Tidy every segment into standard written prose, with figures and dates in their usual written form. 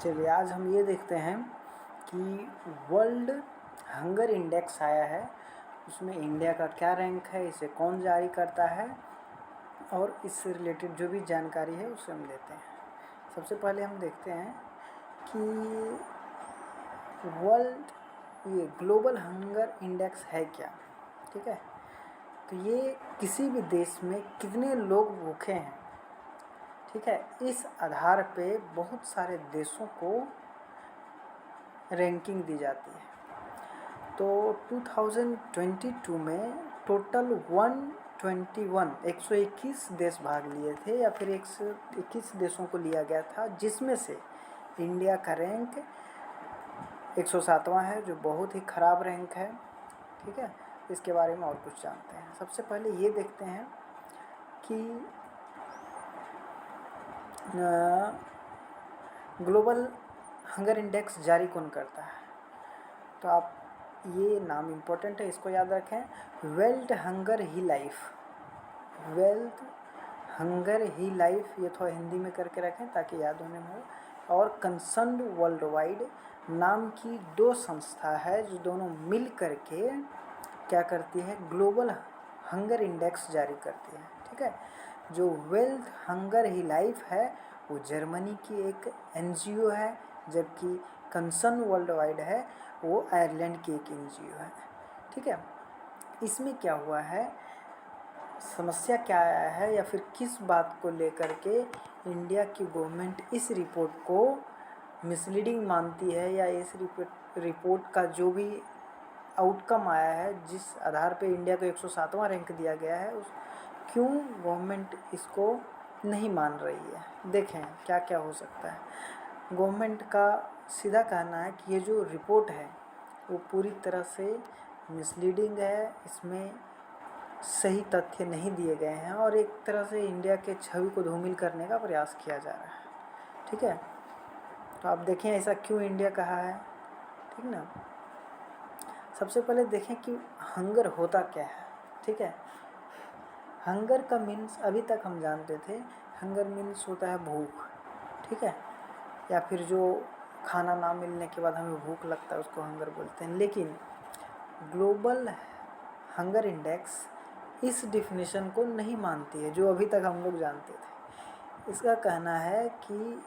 चलिए आज हम ये देखते हैं कि वर्ल्ड हंगर इंडेक्स आया है, उसमें इंडिया का क्या रैंक है, इसे कौन जारी करता है और इससे रिलेटेड जो भी जानकारी है उसे हम लेते हैं। सबसे पहले हम देखते हैं कि ये ग्लोबल हंगर इंडेक्स है क्या। ठीक है, तो ये किसी भी देश में कितने लोग भूखे हैं, ठीक है, इस आधार पे बहुत सारे देशों को रैंकिंग दी जाती है। तो 2022 में टोटल 121 देश भाग लिए थे, या फिर 121 देशों को लिया गया था, जिसमें से इंडिया का रैंक 107वां है, जो बहुत ही ख़राब रैंक है। ठीक है, इसके बारे में और कुछ जानते हैं। सबसे पहले ये देखते हैं कि ग्लोबल हंगर इंडेक्स जारी कौन करता है। तो आप ये नाम इम्पोर्टेंट है, इसको याद रखें। वेल्थ हंगर ही लाइफ, वेल्थ हंगर ही लाइफ, ये थोड़ा हिंदी में करके रखें ताकि याद होने में हो। और कंसर्न्ड वर्ल्ड वाइड नाम की दो संस्था है जो दोनों मिल करके क्या करती है, ग्लोबल हंगर इंडेक्स जारी करती है। ठीक है, जो वेल्थ हंगर ही लाइफ है वो जर्मनी की एक एनजीओ है, जबकि कंसर्न वर्ल्ड वाइड है वो आयरलैंड की एक एनजीओ है। ठीक है, इसमें क्या हुआ है, समस्या क्या आया है, या फिर किस बात को लेकर के इंडिया की गवर्नमेंट इस रिपोर्ट को मिसलीडिंग मानती है, या इस रिपोर्ट का जो भी आउटकम आया है, जिस आधार पे इंडिया को 107वां रैंक दिया गया है, उस क्यों गवर्नमेंट इसको नहीं मान रही है। देखें क्या क्या हो सकता है। गवर्नमेंट का सीधा कहना है कि ये जो रिपोर्ट है वो पूरी तरह से मिसलीडिंग है, इसमें सही तथ्य नहीं दिए गए हैं और एक तरह से इंडिया के छवि को धूमिल करने का प्रयास किया जा रहा है। ठीक है, तो आप देखें ऐसा क्यों इंडिया कहा है। ठीक ना, सबसे पहले देखें कि हंगर होता क्या है। ठीक है, हंगर का मीन्स अभी तक हम जानते थे, हंगर मीन्स होता है भूख। ठीक है, या फिर जो खाना ना मिलने के बाद हमें भूख लगता है उसको हंगर बोलते हैं। लेकिन ग्लोबल हंगर इंडेक्स इस डिफिनेशन को नहीं मानती है जो अभी तक हम लोग जानते थे। इसका कहना है कि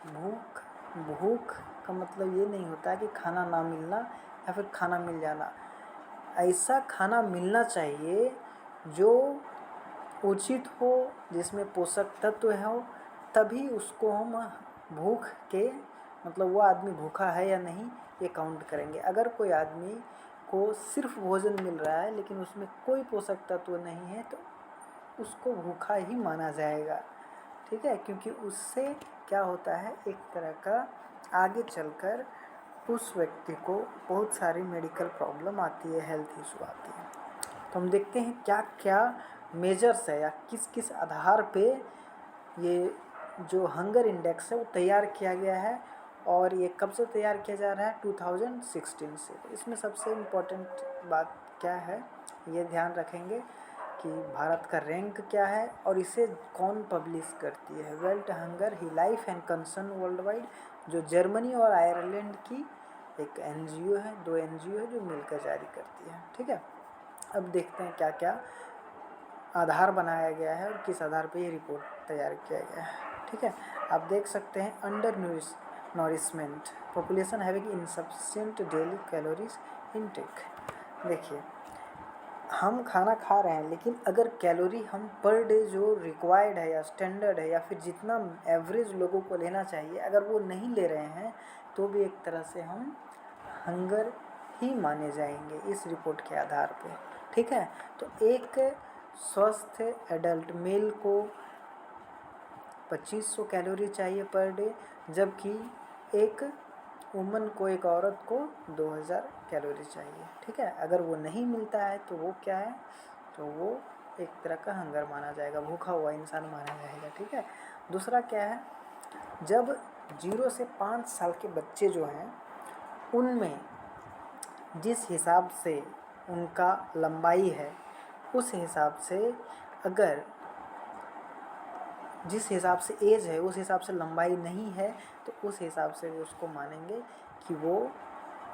भूख का मतलब ये नहीं होता कि खाना ना मिलना या फिर खाना मिल जाना। ऐसा खाना मिलना चाहिए जो उचित हो, जिसमें पोषक तत्व हो, तभी उसको हम भूख के मतलब वो आदमी भूखा है या नहीं ये काउंट करेंगे। अगर कोई आदमी को सिर्फ भोजन मिल रहा है लेकिन उसमें कोई पोषक तत्व नहीं है तो उसको भूखा ही माना जाएगा। ठीक है, क्योंकि उससे क्या होता है, एक तरह का आगे चलकर उस व्यक्ति को बहुत सारी मेडिकल प्रॉब्लम आती है, हेल्थ इशू आती है। तो हम देखते हैं क्या क्या मेजर्स है या किस किस आधार पे ये जो हंगर इंडेक्स है वो तैयार किया गया है, और ये कब से तैयार किया जा रहा है, 2016 से। तो इसमें सबसे इम्पोर्टेंट बात क्या है ये ध्यान रखेंगे कि भारत का रैंक क्या है और इसे कौन पब्लिश करती है। World hunger he life and concern world wide, जो जर्मनी और आयरलैंड की एक एनजीओ है, दो एनजीओ है जो मिलकर जारी करती है। ठीक है, अब देखते हैं क्या क्या आधार बनाया गया है और किस आधार पे ये रिपोर्ट तैयार किया गया है। ठीक है, आप देख सकते हैं under nourishment, population having insufficient daily calories intake. देखिए, हम खाना खा रहे हैं लेकिन अगर कैलोरी हम पर डे जो रिक्वायर्ड है या स्टैंडर्ड है या फिर जितना एवरेज लोगों को लेना चाहिए, अगर वो नहीं ले रहे हैं तो भी एक तरह से हम हंगर ही माने जाएंगे इस रिपोर्ट के आधार पे। ठीक है, तो एक स्वस्थ एडल्ट मेल को 2500 कैलोरी चाहिए पर डे, जबकि एक वुमन को, एक औरत को 2000 कैलोरी चाहिए। ठीक है, अगर वो नहीं मिलता है तो वो क्या है, तो वो एक तरह का हंगर माना जाएगा, भूखा हुआ इंसान माना जाएगा। ठीक है, दूसरा क्या है, जब 0 से 5 साल के बच्चे जो हैं उनमें जिस हिसाब से उनका लंबाई है उस हिसाब से अगर जिस हिसाब से एज है उस हिसाब से लंबाई नहीं है, तो उस हिसाब से वो उसको मानेंगे कि वो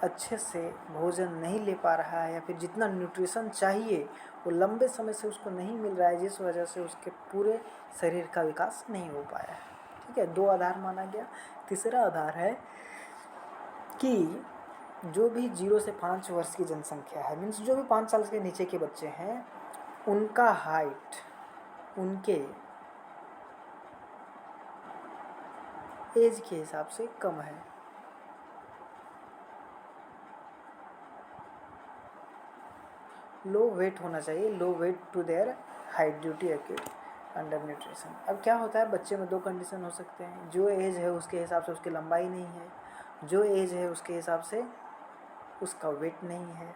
अच्छे से भोजन नहीं ले पा रहा है, या फिर जितना न्यूट्रिशन चाहिए वो लंबे समय से उसको नहीं मिल रहा है, जिस वजह से उसके पूरे शरीर का विकास नहीं हो पाया है। ठीक है, 2 आधार माना गया। तीसरा आधार है कि जो भी 0 से 5 वर्ष की जनसंख्या है, मीन्स जो भी 5 साल के नीचे के बच्चे हैं, उनका हाइट उनके एज के हिसाब से कम है। लो वेट होना चाहिए, low weight to their height due to acute undernutrition. अब क्या होता है, बच्चे में 2 कंडीशन हो सकते हैं, जो एज है उसके हिसाब से उसकी लंबाई नहीं है, जो एज है उसके हिसाब से उसका वेट नहीं है।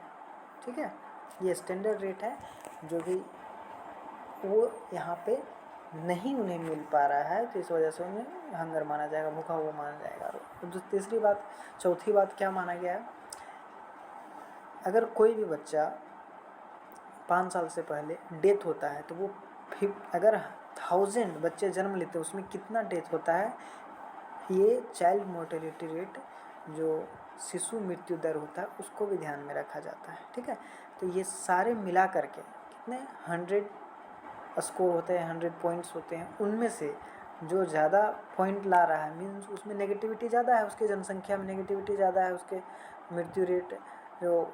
ठीक है, ये स्टैंडर्ड रेट है, जो भी वो यहाँ पे नहीं उन्हें मिल पा रहा है, तो इस वजह से उन्हें हंगर माना जाएगा, भूखा हुआ माना जाएगा। और तीसरी बात, चौथी बात क्या माना गया है, अगर कोई भी बच्चा 5 साल से पहले डेथ होता है, तो वो अगर 1000 बच्चे जन्म लेते हैं उसमें कितना डेथ होता है, ये चाइल्ड मोर्टेलिटी रेट, जो शिशु मृत्यु दर होता है, उसको भी ध्यान में रखा जाता है। ठीक है, तो ये सारे मिला करके कितने 100 स्कोर होते हैं, 100 पॉइंट्स होते हैं, उनमें से जो ज़्यादा पॉइंट ला रहा है, मीन्स उसमें नेगेटिविटी ज़्यादा है, उसकी जनसंख्या में नेगेटिविटी ज़्यादा है, उसके मृत्यु रेट जो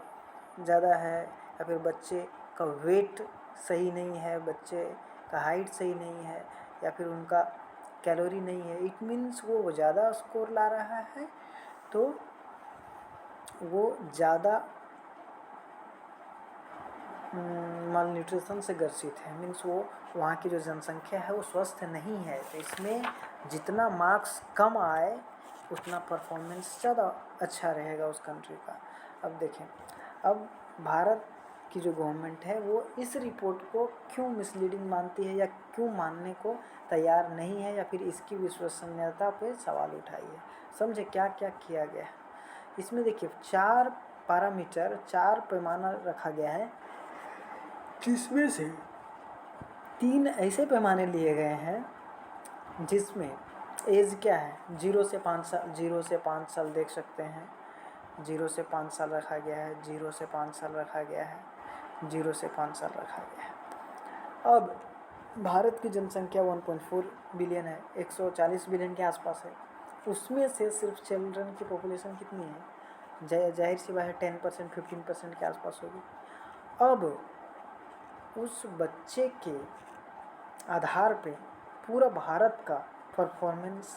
ज़्यादा है, या फिर बच्चे का वेट सही नहीं है, बच्चे का हाइट सही नहीं है, या फिर उनका कैलोरी नहीं है, इट मीन्स वो ज़्यादा स्कोर ला रहा है, तो वो ज़्यादा माल न्यूट्रिशन से ग्रसित है, मीन्स वो वहाँ की जो जनसंख्या है वो स्वस्थ नहीं है। तो इसमें जितना मार्क्स कम आए उतना परफॉर्मेंस ज़्यादा अच्छा रहेगा उस कंट्री का। अब देखें, अब भारत की जो गवर्नमेंट है वो इस रिपोर्ट को क्यों मिसलीडिंग मानती है, या क्यों मानने को तैयार नहीं है, या फिर इसकी विश्वसनीयता पे सवाल उठाई है। समझे क्या क्या किया गया है इसमें। देखिए, 4 पैरामीटर, 4 पैमाना रखा गया है, जिसमें से 3 ऐसे पैमाने लिए गए हैं जिसमें एज क्या है, 0 से 5 साल, 0 से 5 साल देख सकते हैं, 0 से 5 साल रखा गया है, 0 से 5 साल रखा गया है, 0 से 5 साल रखा गया है। अब भारत की जनसंख्या 1.4 बिलियन है, 140 बिलियन के आसपास है। उसमें से सिर्फ चिल्ड्रन की पॉपुलेशन कितनी है, जाहिर सी बात है 10%, 15% के आसपास होगी। अब उस बच्चे के आधार पे पूरा भारत का परफॉर्मेंस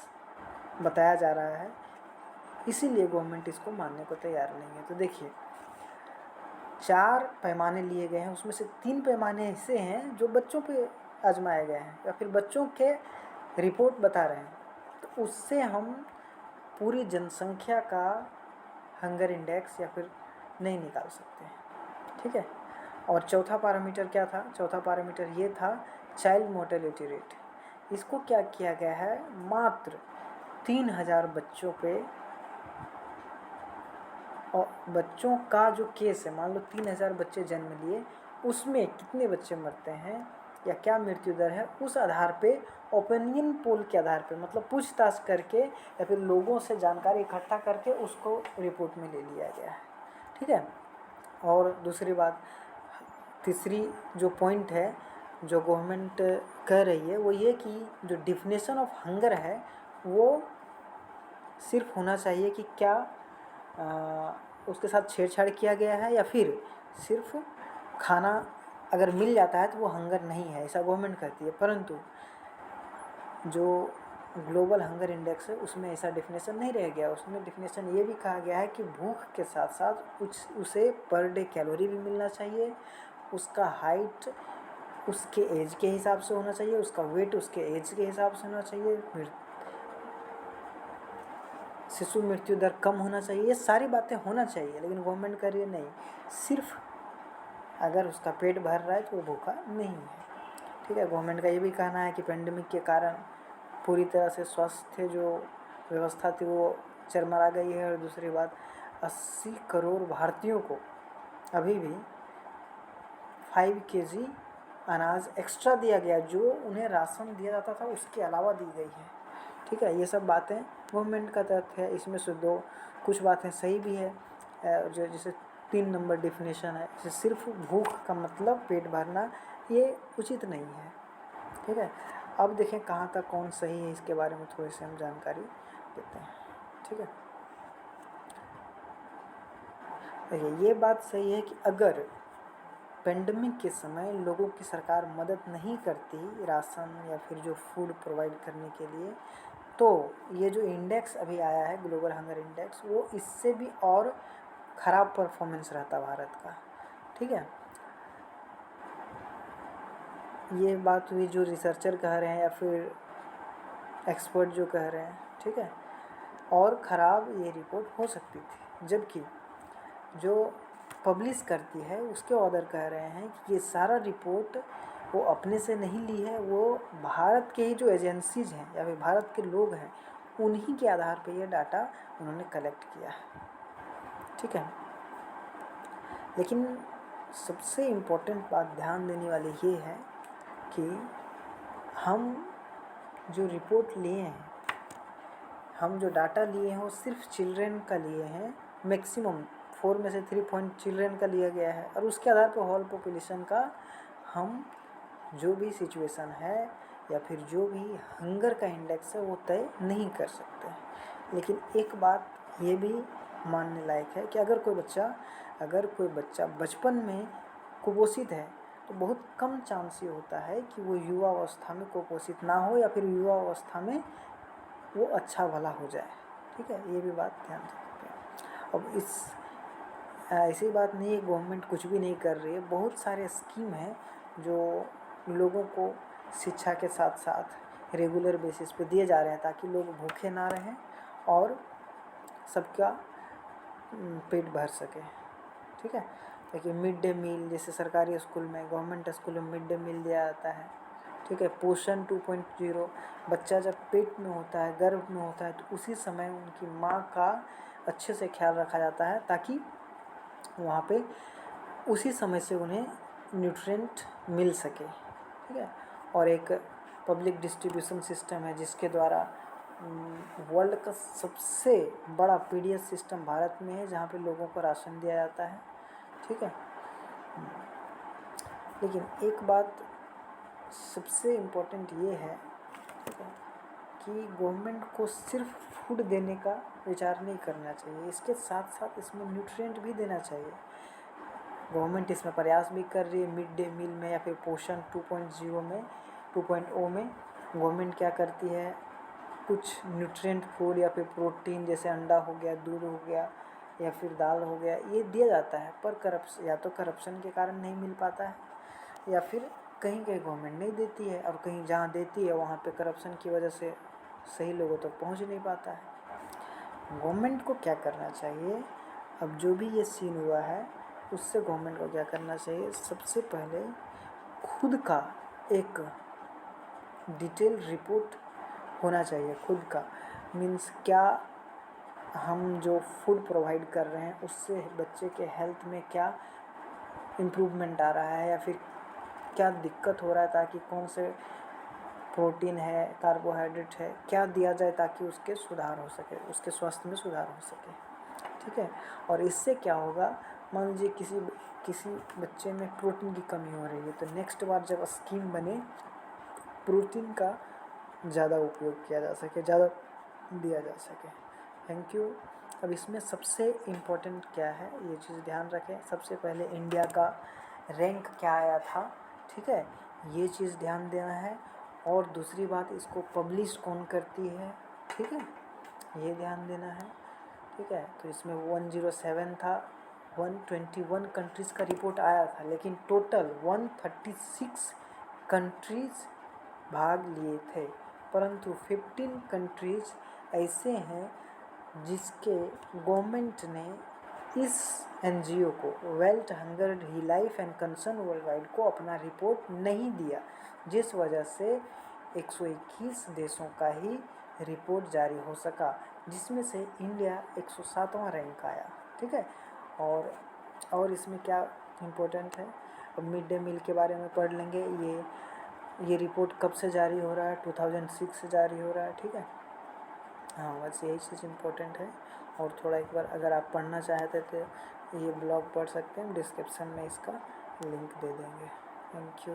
बताया जा रहा है, इसीलिए गवर्नमेंट इसको मानने को तैयार नहीं है। तो देखिए, 4 पैमाने लिए गए हैं, उसमें से 3 पैमाने ऐसे हैं जो बच्चों पे आजमाए गए हैं, या फिर बच्चों के रिपोर्ट बता रहे हैं, तो उससे हम पूरी जनसंख्या का हंगर इंडेक्स या फिर नहीं निकाल सकते हैं। ठीक है, और चौथा पैरामीटर क्या था, चौथा पैरामीटर ये था चाइल्ड मोर्टेलिटी रेट। इसको क्या किया गया है, मात्र 3000 बच्चों पे, और बच्चों का जो केस है, मान लो 3000 बच्चे जन्म लिए, उसमें कितने बच्चे मरते हैं या क्या मृत्यु दर है, उस आधार पे ओपिनियन पोल के आधार पे, मतलब पूछताछ करके या फिर लोगों से जानकारी इकट्ठा करके उसको रिपोर्ट में ले लिया गया है। ठीक है, और दूसरी बात, तीसरी जो पॉइंट है जो गवर्नमेंट कह रही है वो ये कि जो डिफिनेशन ऑफ हंगर है वो सिर्फ होना चाहिए कि क्या उसके साथ छेड़छाड़ किया गया है, या फिर सिर्फ खाना अगर मिल जाता है तो वो हंगर नहीं है, ऐसा गवर्नमेंट कहती है। परंतु जो ग्लोबल हंगर इंडेक्स है उसमें ऐसा डिफिनेशन नहीं रह गया, उसमें डिफिनेशन ये भी कहा गया है कि भूख के साथ साथ उसे पर डे कैलोरी भी मिलना चाहिए, उसका हाइट उसके एज के हिसाब से होना चाहिए, उसका वेट उसके एज के हिसाब से होना चाहिए, शिशु मृत्यु दर कम होना चाहिए, ये सारी बातें होना चाहिए। लेकिन गवर्नमेंट कर रही है नहीं, सिर्फ अगर उसका पेट भर रहा है तो वो भूखा नहीं है। ठीक है, गवर्नमेंट का ये भी कहना है कि पेंडेमिक के कारण पूरी तरह से स्वास्थ्य जो व्यवस्था थी वो चरमरा गई है। और दूसरी बात, 80 करोड़ भारतीयों को अभी भी 5 kg अनाज एक्स्ट्रा दिया गया, जो उन्हें राशन दिया जाता था उसके अलावा दी गई है। ठीक है, ये सब बातें गवर्नमेंट का तथ्य है। इसमें से दो कुछ बातें सही भी है, जो जैसे 3 नंबर डिफिनेशन है, जैसे सिर्फ भूख का मतलब पेट भरना, ये उचित नहीं है। ठीक है, अब देखें कहाँ तक कौन सही है, इसके बारे में थोड़ी सी हम जानकारी देते हैं। ठीक है, देखिए ये बात सही है कि अगर पेंडेमिक के समय लोगों की सरकार मदद नहीं करती राशन या फिर जो फूड प्रोवाइड करने के लिए, तो ये जो इंडेक्स अभी आया है ग्लोबल हंगर इंडेक्स, वो इससे भी और ख़राब परफॉर्मेंस रहता भारत का। ठीक है, ये बात हुई जो रिसर्चर कह रहे हैं या फिर एक्सपर्ट जो कह रहे हैं। ठीक है, और ख़राब ये रिपोर्ट हो सकती थी, जबकि जो पब्लिश करती है उसके ऑर्डर कह रहे हैं कि ये सारा रिपोर्ट वो अपने से नहीं ली है, वो भारत के ही जो एजेंसीज हैं या फिर भारत के लोग हैं उन्हीं के आधार पे ये डाटा उन्होंने कलेक्ट किया है। ठीक है, लेकिन सबसे इम्पोर्टेंट बात ध्यान देने वाली ये है कि हम जो रिपोर्ट लिए हैं, हम जो डाटा लिए हैं वो सिर्फ चिल्ड्रेन का लिए हैं, मैक्सिमम 4 में से 3 पॉइंट चिल्ड्रेन का लिया गया है, और उसके आधार पर होल पॉपुलेशन का हम जो भी सिचुएशन है या फिर जो भी हंगर का इंडेक्स है वो तय नहीं कर सकते। लेकिन एक बात ये भी मानने लायक है कि अगर कोई बच्चा बचपन में कुपोषित है तो बहुत कम चांस ये होता है कि वो युवा अवस्था में कुपोषित ना हो या फिर युवा अवस्था में वो अच्छा भला हो जाए। ठीक है, ये भी बात ध्यान रखते हैं। अब ऐसी बात नहीं है गवर्नमेंट कुछ भी नहीं कर रही है, बहुत सारे स्कीम हैं जो लोगों को शिक्षा के साथ साथ रेगुलर बेसिस पे दिए जा रहे हैं ताकि लोग भूखे ना रहें और सबका पेट भर सके। ठीक है, देखिए मिड डे मील, जैसे सरकारी स्कूल में, गवर्नमेंट स्कूल में मिड डे मील दिया जाता है। ठीक है, पोषण 2.0, बच्चा जब पेट में होता है, गर्भ में होता है, तो उसी समय उनकी माँ का अच्छे से ख्याल रखा जाता है ताकि वहाँ पे उसी समय से उन्हें न्यूट्रिएंट मिल सके। ठीक है, और एक पब्लिक डिस्ट्रीब्यूशन सिस्टम है जिसके द्वारा वर्ल्ड का सबसे बड़ा पीडीएस सिस्टम भारत में है, जहाँ पे लोगों को राशन दिया जाता है। ठीक है, लेकिन एक बात सबसे इम्पोर्टेंट ये है, ठीक है, कि गवर्नमेंट को सिर्फ फूड देने का विचार नहीं करना चाहिए, इसके साथ साथ इसमें न्यूट्रिएंट भी देना चाहिए। गवर्नमेंट इसमें प्रयास भी कर रही है मिड डे मील में या फिर पोषण 2.0 में 2.0 में गवर्नमेंट क्या करती है, कुछ न्यूट्रिएंट फूड या फिर प्रोटीन जैसे अंडा हो गया, दूध हो गया या फिर दाल हो गया, ये दिया जाता है, पर या तो करप्शन के कारण नहीं मिल पाता है या फिर कहीं कहीं गवर्नमेंट नहीं देती है, और कहीं जहाँ देती है वहाँ पे करप्शन की वजह से सही लोगों तक पहुँच नहीं पाता है। गवर्नमेंट को क्या करना चाहिए, अब जो भी ये सीन हुआ है उससे गवर्नमेंट को क्या करना चाहिए, सबसे पहले खुद का एक डिटेल रिपोर्ट होना चाहिए। खुद का मीन्स क्या हम जो फूड प्रोवाइड कर रहे हैं उससे बच्चे के हेल्थ में क्या इम्प्रूवमेंट आ रहा है या फिर क्या दिक्कत हो रहा है, ताकि कौन से प्रोटीन है, कार्बोहाइड्रेट है, क्या दिया जाए ताकि उसके सुधार हो सके, उसके स्वास्थ्य में सुधार हो सके। ठीक है, और इससे क्या होगा, मान लीजिए किसी बच्चे में प्रोटीन की कमी हो रही है तो नेक्स्ट बार जब स्कीम बने प्रोटीन का ज़्यादा उपयोग किया जा सके, ज़्यादा दिया जा सके। Thank you. अब इसमें सबसे इम्पोर्टेंट क्या है ये चीज़ ध्यान रखें, सबसे पहले इंडिया का रैंक क्या आया था। ठीक है, ये चीज़ ध्यान देना है, और दूसरी बात इसको पब्लिश कौन करती है। ठीक है, ये ध्यान देना है। ठीक है, तो इसमें 107 था, 121 कंट्रीज़ का रिपोर्ट आया था, लेकिन टोटल 136 कंट्रीज़ भाग लिए थे, परंतु 15 कंट्रीज़ ऐसे हैं जिसके गवर्नमेंट ने इस एनजीओ को, world hunger he life and concern world wide को, अपना रिपोर्ट नहीं दिया, जिस वजह से 121 देशों का ही रिपोर्ट जारी हो सका, जिसमें से इंडिया 107वां रैंक आया। ठीक है, और इसमें क्या इम्पोर्टेंट है, अब मिड डे मील के बारे में पढ़ लेंगे। ये रिपोर्ट कब से जारी हो रहा है, 2006 से जारी हो रहा है, ठीक है। हाँ, बस यही चीज़ इम्पोर्टेंट है। और थोड़ा एक बार अगर आप पढ़ना चाहते तो ये ब्लॉग पढ़ सकते हैं, डिस्क्रिप्शन में इसका लिंक दे देंगे। Thank you.